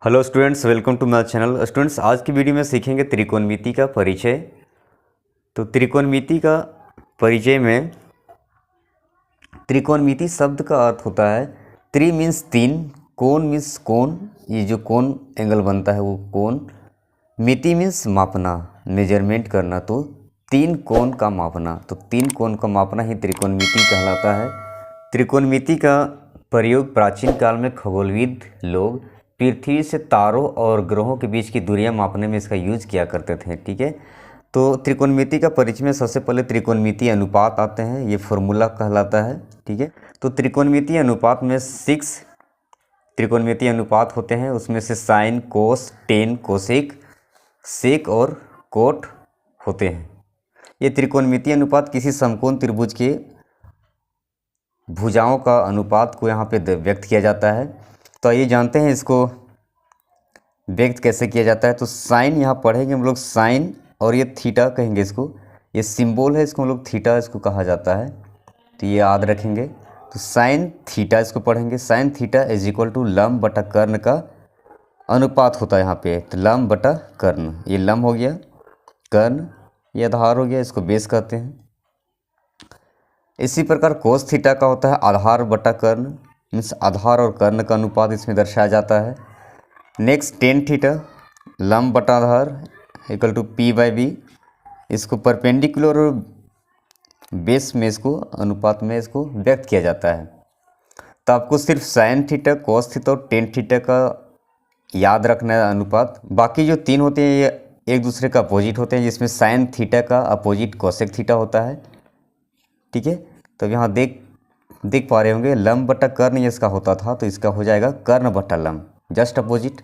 Hello students, welcome to my channel. Students, आज की video में सीखेंगे त्रिकोणमिति का परिचय। तो त्रिकोणमिति का परिचय में त्रिकोणमिति शब्द का अर्थ होता है त्रि मीन्स तीन, कोण मीन्स कोण, ये जो कोण एंगल बनता है वो कोण, मिति मीन्स मापना, मेजरमेंट करना, तो तीन कोण का मापना, तो तीन कोण का मापना ही त्रिकोणमिति कहलाता है। त्रिकोणमिति का प्रयोग प्राचीन काल में खगोलविद लोग पृथ्वी से तारों और ग्रहों के बीच की दूरियां मापने में इसका यूज किया करते थे। ठीक है, तो त्रिकोणमिति का परिचय में सबसे पहले त्रिकोणमिति अनुपात आते हैं, ये फॉर्मूला कहलाता है। ठीक है, तो त्रिकोणमिति अनुपात में 6 त्रिकोणमिति अनुपात होते हैं, उसमें से साइन, कोस, टेन, कोसेक, सेक और कोट होते हैं। ये त्रिकोणमिति अनुपात किसी समकोण त्रिभुज के भुजाओं का अनुपात को यहाँ पे व्यक्त किया जाता है। तो आइए जानते हैं इसको व्यक्त कैसे किया जाता है। तो साइन यहाँ पढ़ेंगे हम लोग, साइन, और ये थीटा कहेंगे इसको, ये सिंबल है, इसको हम लोग थीटा इसको कहा जाता है, तो ये याद रखेंगे। तो साइन थीटा इसको पढ़ेंगे, sine theta is equal to लंब बटा कर्ण का अनुपात होता है यहाँ पे। तो लंब बटा कर्ण, ये लंब हो गया, कर्ण ये आधार हो गया, इसको बेस कहते हैं। इसी प्रकार कोस थीटा का होता है आधार बटा कर्ण, मीन्स आधार और कर्ण का अनुपात इसमें दर्शाया जाता है। नेक्स्ट टेन थीटा लंब बटा आधार equal to P by B, इसको परपेंडिकुलर और बेस में इसको अनुपात में इसको व्यक्त किया जाता है। तो आपको सिर्फ साइन थीटा, कोस थीटा और टेन थीटा का याद रखना है अनुपात। बाकी जो तीन होते हैं ये एक दूसरे का अपोजिट होते हैं, जिसमें साइन थीटा का अपोजिट कोसेक थीटा होता है। ठीक है, तो यहाँ देख पा रहे होंगे लंब बटा कर्ण ये इसका होता था, तो इसका हो जाएगा कर्ण बटा लंब, जस्ट अपोजिट।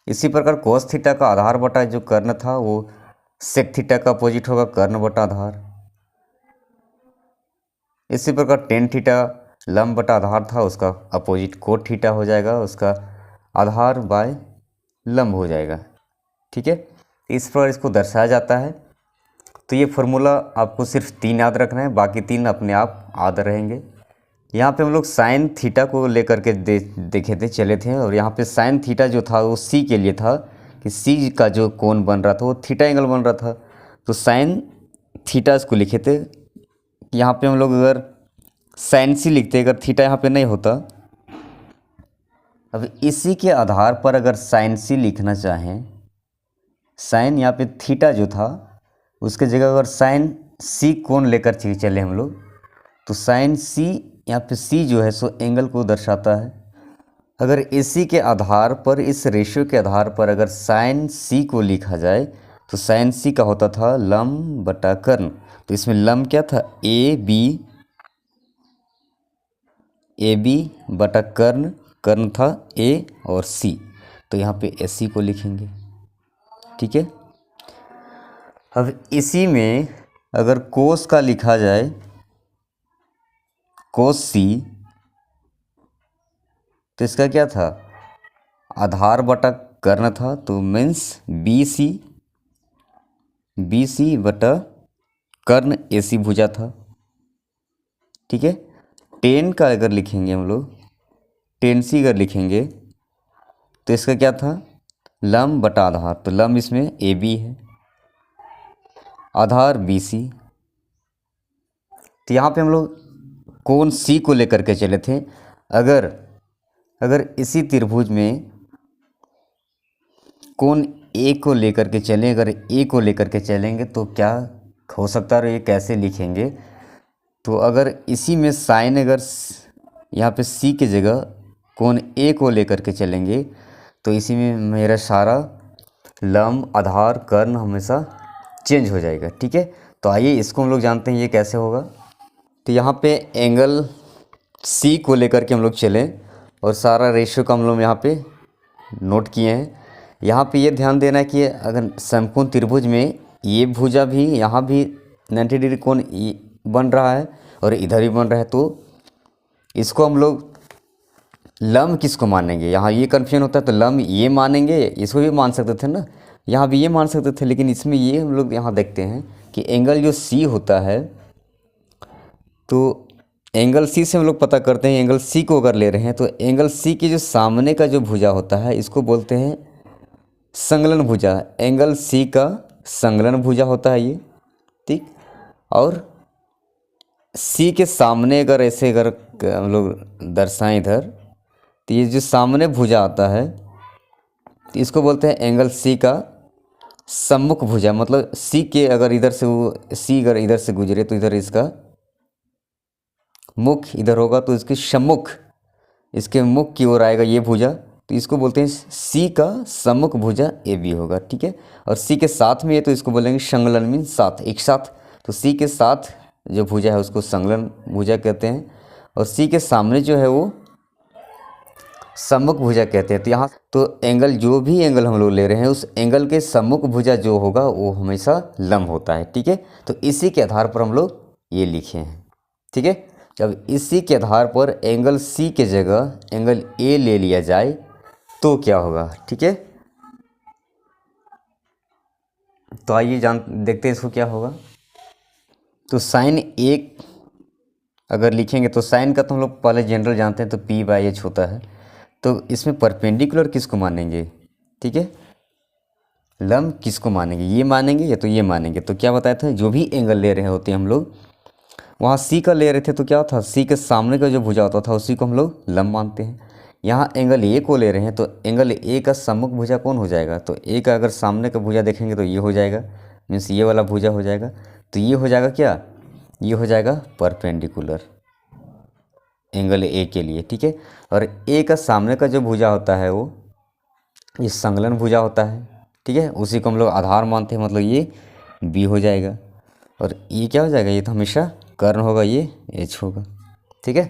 इसी प्रकार कोस थीटा का आधार बटा जो कर्ण था वो सेक थीटा का अपोजिट होगा, कर्ण बटा आधार। इसी प्रकार टेन थीटा लंब बटा आधार था, उसका अपोजिट कोट थीटा हो जाएगा, उसका आधार बाय लंब हो जाएगा। ठीक है, इस प्रकार इसको दर्शाया जाता है। तो ये फॉर्मूला आपको सिर्फ 3 याद रखना है, बाकी 3 अपने आप याद रहेंगे। यहाँ पे हम लोग साइन थीटा को लेकर के देखे थे, चले थे, और यहाँ पे साइन थीटा जो था वो सी के लिए था, कि सी का जो कोण बन रहा था वो थीटा एंगल बन रहा था, तो साइन थीटा इसको लिखे थे। यहाँ पे हम लोग अगर साइन सी लिखते अगर थीटा यहाँ पे नहीं होता, अब इसी के आधार पर अगर साइन सी लिखना चाहें, साइन यहाँ पे थीटा जो था उसके जगह अगर साइन सी कोण लेकर चले हम लोग, तो साइन सी यहाँ पे सी जो है सो एंगल को दर्शाता है। अगर इसी के आधार पर, इस रेशियो के आधार पर अगर साइन सी को लिखा जाए, तो साइन सी का होता था लंब बटा कर्ण। तो इसमें लंब क्या था, ए बी बटा कर्ण, कर्ण था ए और सी, तो यहाँ पे ए सी को लिखेंगे। ठीक है, अब इसी में अगर कोस का लिखा जाए, कोस सी, तो इसका क्या था, आधार बटा कर्ण था, तो मीन्स बी सी बटा कर्ण ए सी भुजा था। ठीक है, टेन का अगर लिखेंगे हम लोग, टेन सी अगर लिखेंगे तो इसका क्या था, लंब बटा आधार, तो लंब इसमें ए बी है, आधार बी सी। तो यहाँ पे हम लोग कोण सी को लेकर के चले थे। अगर इसी त्रिभुज में कोण ए को लेकर के चलें, अगर ए को लेकर के चलेंगे तो क्या हो सकता है, ये कैसे लिखेंगे। तो अगर इसी में साइन, अगर यहाँ पे सी की जगह कोण ए को लेकर के चलेंगे, तो इसी में मेरा सारा लंब आधार कर्ण हमेशा चेंज हो जाएगा। ठीक है, तो आइए इसको हम लोग जानते हैं ये कैसे होगा। तो यहाँ पे एंगल सी को लेकर के हम लोग चलें और सारा रेशियो का हम लोग यहाँ पे नोट किए हैं। यहाँ पे ये ध्यान देना है कि अगर समकोण त्रिभुज में ये भुजा भी, यहाँ भी 90 डिग्री कोण बन रहा है और इधर भी बन रहा है, तो इसको हम लोग लंब किसको मानेंगे, यहाँ ये कन्फ्यूजन होता है। तो लंब ये मानेंगे, इसको भी मान सकते थे ना, यहाँ भी ये मान सकते थे, लेकिन इसमें ये हम लोग यहाँ देखते हैं कि एंगल जो सी होता है, तो एंगल सी से हम लोग पता करते हैं, एंगल सी को अगर ले रहे हैं तो एंगल सी के जो सामने का जो भुजा होता है इसको बोलते हैं संलग्न भुजा। एंगल सी का संलग्न भुजा होता है ये, ठीक। और सी के सामने अगर ऐसे अगर हम लोग दर्शाएं इधर, तो ये जो सामने भुजा आता है तो इसको बोलते हैं एंगल सी का सम्मुख भुजा। मतलब सी के अगर इधर से वो सी अगर इधर से गुजरे तो इधर इसका मुख इधर होगा, तो इसके सम्मुख, इसके मुख की ओर आएगा ये भुजा, तो इसको बोलते हैं सी का सम्मुख भुजा ए बी होगा, ठीक है। और सी के साथ में है तो इसको बोलेंगे संलग्न, मीन साथ, एक साथ। तो सी के साथ जो भुजा है उसको संलग्न भुजा कहते हैं, और सी के सामने जो है वो सम्मुख भुजा कहते हैं। तो यहाँ तो एंगल, जो भी एंगल हम लोग ले रहे हैं उस एंगल के सम्मुख भुजा जो होगा वो हमेशा लंब होता है, ठीक है। तो इसी के आधार पर हम लोग ये लिखे हैं, ठीक है। जब इसी के आधार पर एंगल सी के जगह एंगल ए ले लिया जाए तो क्या होगा, ठीक है। तो आइए देखते हैं इसको क्या होगा। तो साइन एक अगर लिखेंगे तो साइन का तो हम लोग पहले जनरल जानते हैं, तो पी बाई एच होता है। तो इसमें परपेंडिकुलर किसको मानेंगे, ठीक है, लंब किसको मानेंगे, ये मानेंगे या तो ये मानेंगे। तो क्या बताया था, जो भी एंगल ले रहे होते हैं हम लोग, वहाँ सी का ले रहे थे तो क्या था, सी के सामने का जो भुजा होता था उसी को हम लोग लंब मानते हैं। यहाँ एंगल ए को ले रहे हैं तो एंगल ए का सम्मुख भुजा कौन हो जाएगा, तो ए का अगर सामने का भुजा देखेंगे तो ये हो जाएगा, मीन्स ये वाला भुजा हो जाएगा। तो ये हो जाएगा क्या, ये हो जाएगा परपेंडिकुलर एंगल ए के लिए, ठीक है। और ए का सामने का जो भुजा होता है वो ये संलग्न भुजा होता है, ठीक है, उसी को हम लोग आधार मानते हैं, मतलब ये बी हो जाएगा। और ये क्या हो जाएगा, ये तो हमेशा कर्ण होगा, ये एच होगा, ठीक है।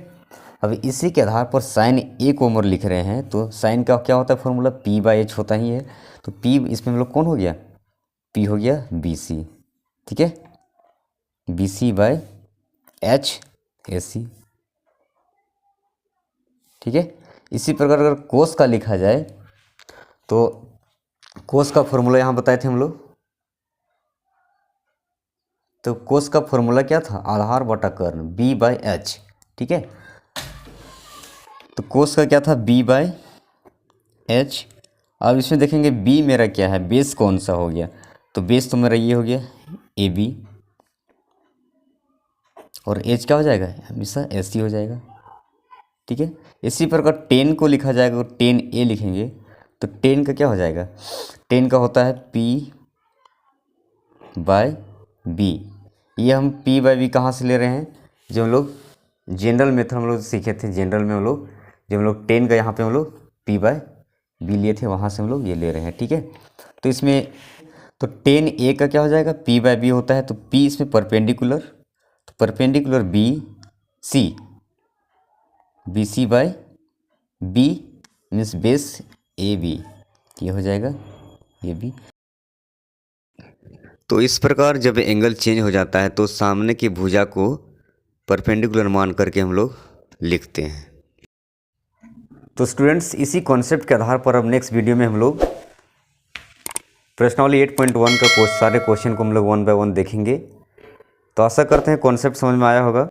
अब इसी के आधार पर साइन ए को हम लिख रहे हैं, तो साइन का क्या होता है फॉर्मूला, पी बाई एच होता ही है। तो पी इसमें हम लोग कौन हो गया, पी हो गया बी सी, ठीक है, B C by H A C, ठीक है। इसी प्रकार अगर कोस का लिखा जाए तो कोस का फॉर्मूला यहाँ बताए थे हम लोग। तो कोस का फॉर्मूला क्या था, आधार बटा कर्ण, बी बाई एच, ठीक है। तो कोस का क्या था, बी बाई एच। अब इसमें देखेंगे बी मेरा क्या है, बेस कौन सा हो गया, तो बेस तो मेरा ये हो गया ए बी, और एच क्या हो जाएगा, हमेशा एस सी हो जाएगा, ठीक है। इसी प्रकार टेन को लिखा जाएगा, और टेन ए लिखेंगे तो टेन का क्या हो जाएगा, टेन का होता है पी बाय बी। ये हम पी बाय बी कहाँ से ले रहे हैं, जो हम लोग जनरल मेथड हम लोग सीखे थे, जनरल में हम लोग जब हम लोग टेन का यहाँ पे हम लोग पी बाय बी लिए थे, वहाँ से हम लोग ये ले रहे हैं, ठीक है। तो इसमें तो टेन ए का क्या हो जाएगा, पी बाय बी होता है, तो पी इसमें परपेंडिकुलर, तो perpendicular B C, B C by B means base A B, ये हो जाएगा ए बी। तो इस प्रकार जब एंगल चेंज हो जाता है तो सामने की भुजा को परपेंडिकुलर मान करके हम लोग लिखते हैं। तो स्टूडेंट्स इसी कॉन्सेप्ट के आधार पर अब नेक्स्ट वीडियो में हम लोग प्रश्नावली 8.1 का सारे क्वेश्चन को हम लोग 1 बाय 1 देखेंगे। तो आशा करते हैं कॉन्सेप्ट समझ में आया होगा।